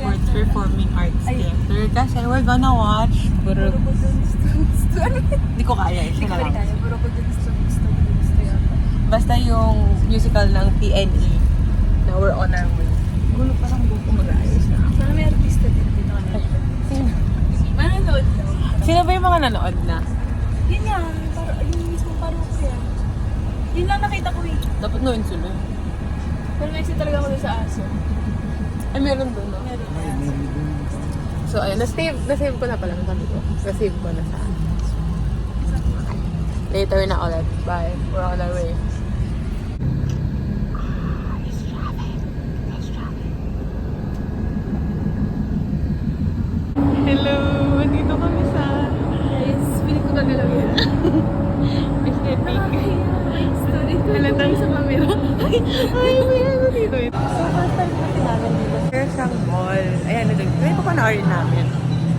Edwards Performing Arts Theater kasi we're gonna watch Hindi ko kaya, isa na lang. Basta yung musical ng PNE na we're on our way. Gulo parang buko mag-aayos na. Sana may artista din dito. Sino? Manonood daw. Sino ba yung mga nanood na? Yun yan. Yung mismo parang ko yan. Yun lang nakita ko eh. Dapat noon sila. Pero naisip talaga ako doon sa aso. Ay, meron doon, no? Meron. So, ayun. Na-save ko na pala. Sabi ko. Na-save ko na sa later na ulit. Bye. We're on our way. Hello! Andito kami sa... Guys, pilit ko gagalaw yan. Aesthetic. Story ko. Halatang sa camera. Ay, may ano dito. So, first time natin namin dito. There's ang mall. Ayan, pwede pa panoorin namin.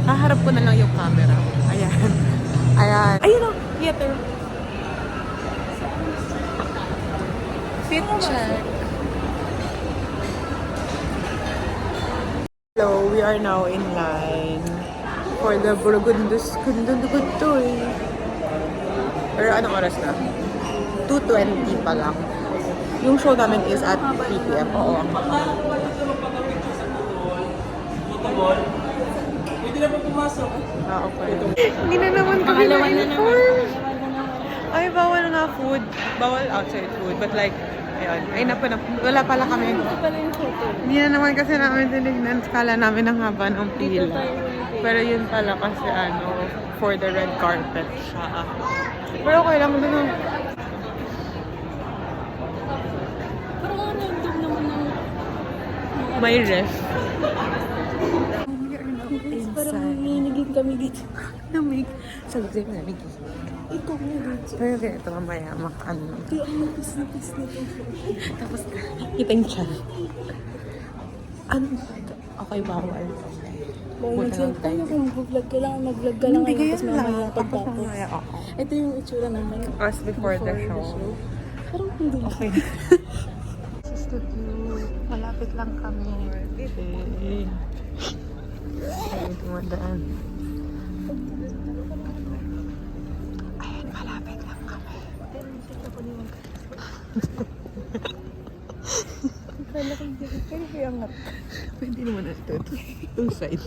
Haharap ko na lang yung camera. Ayan. Ayan. Ayun o, theater. Fit check. Hello, we are now in line for the Burgundus Kundugutoy. Pero anong oras na? 2:20 pa lang. Yung show namin is at 3 p.m. Oo. Hindi na pa pumasok. Ah, okay. Hindi na naman kami na-inform. Ay, bawal nga food. Bawal outside food. But like, ayun. Ay, wala pala kami. Ito pala yung photo. Hindi na naman kasi namin tinignan. Skala namin ang haba ng pila. Pero yun pala kasi for the red carpet siya. Pero okay lang doon. Parang nandun naman ng... May ref. Parang ninigin kami dito. Namig. Sabi ko yung namig. Ikaw nga dito. Pero ganito mamaya makaano. Kaya ang napis na ito. Tapos kita yung chan. Ano? Okay, bawal. Bawal nag-cellphone kung mag-vlog ka lang, mag-vlog ka lang. Hindi ngayon, kaya tapos mamaya lang. Tapos pagtapos. mamaya ako. Ito yung itsura naman. Us before the show. Parang hindi lang. Okay. This is the view. Malapit lang kami. Okay. Ayun, tumadaan. Ayun, malapit lang kami. Kala ko hindi. Pero kaya angat. Pwede naman na ito. Two side.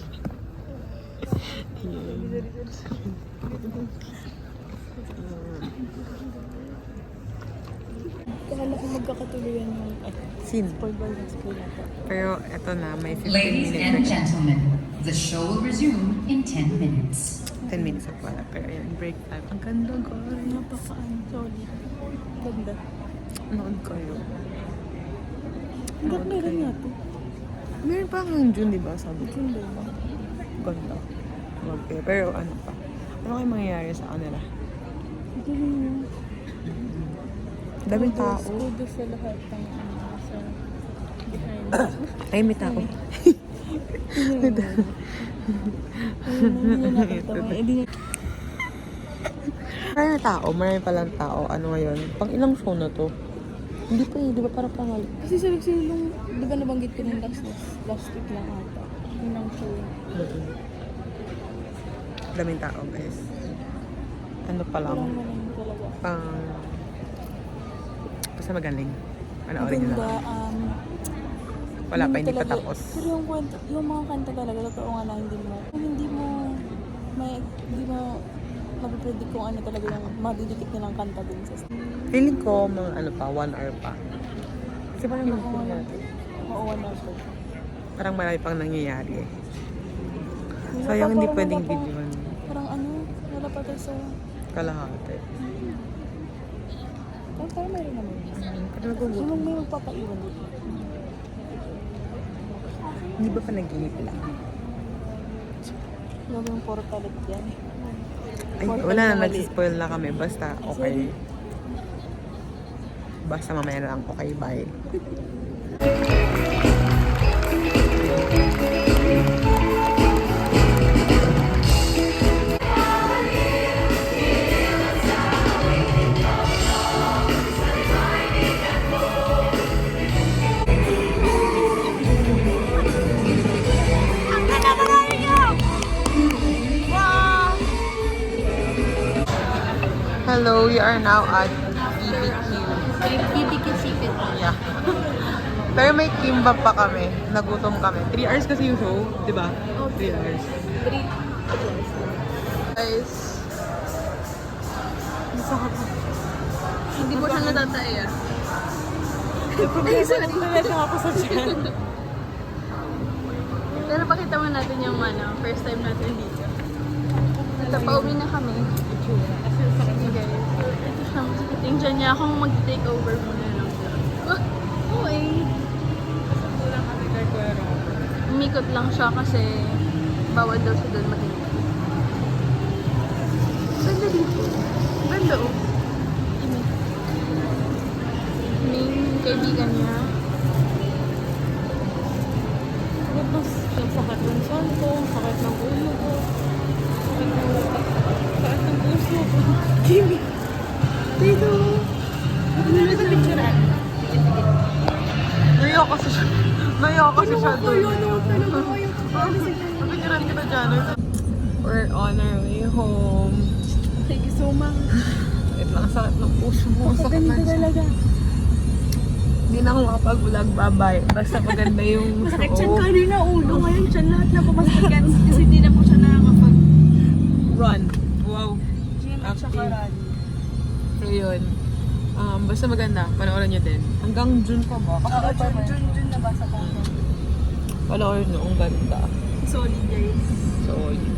Kala ko magkakatuluyan yung Scene. football na school natin. Pero eto na, may 15 Ladies minutes. and gentlemen, the show will resume in 10 minutes. 10 minutes ako wala. Pero ayan, break time. Ang ganda ko. Napakaan. Sorry. Ganda. Nood kayo. Hanggang meron nga ito. Meron pa hanggang June, di ba? Sabi ko. Ganda ba? Ganda. Okay. Pero ano pa? Ano kayo mangyayari sa kanila? Hindi rin. Daming tao. Kudo sa lahat ng sa behind. Ay, may tao. Marami tao. Marami palang tao. Ano ngayon? Pang ilang show na to? Hindi pa eh. Di ba parang pangal? Kasi silong, di ba nabanggit ko nung last week lang ata. Yung nang show. Daming tao, guys. Ano pa lang? Parang maraming talaga. Pang... Basta magaling. Panoorin nyo Maganda, lang. Wala pa, hindi pa talaga- tapos. Pero yung mga kanta talaga, totoo nga na hindi mo mapipredict kung ano talaga yung madidikit nilang kanta dun sa Feeling ko, mga ano pa, 1 hour pa. Kasi parang mga natin. Oo, one hour pa. Parang marami pang nangyayari eh. Wala Sayang pa, hindi parang pwedeng wala pa. videoan. Parang wala pa tayo sa... Kalahati. Parang mayroon naman. Pero nagugutom. Yung may magpapaiwan dito. Hindi ba pa nag-iip lang? Yung yung portal yan. Ay, Portal wala na, na mali. nagsispoil na kami. Basta, okay. Basta mamaya na lang, okay, bye. we are now at BBQ. BBQ chicken. Yeah. Pero may kimbap pa kami. Nagutom kami. 3 hours kasi yung show, di ba? 3 hours. 3. Guys. Masakit. Hindi mo siya natatay ah. Ay, sorry. Talaga ako sa dyan. Pero pakita mo natin yung first time natin dito. Ito, pauwi na kami. Okay, guys. Ito siya. Tingnan niya akong mag-take over muna lang. Okay. Umikot lang siya kasi bawal daw siya doon mag-ikot. Ganda dito. Ganda oh. Yung kaibigan niya. Sakit ng son ko, sakit ng ulo ko, sakit ng puso ko. Kimi! Dito! Ano na sa picturean? Naiyak kasi siya. Naiyak kasi siya doon. Napicturean kita dyan. We're on our way home. Thank you so much. Wait lang, sakit ng puso mo. Sakit ng talaga. Hindi na ako makapag-vlog, bye-bye. Basta maganda yung Sakit siya show. kanina ulo. Ngayon siya lahat na pumasakit. Kasi hindi na po siya nakakapag Run. Wow. gym at saka run. So yun. Basta maganda. Panoorin nyo din. Hanggang June pa ba? Kasi June nabasa ko. panoorin nyo. Ang ganda. Solid guys. So, yun.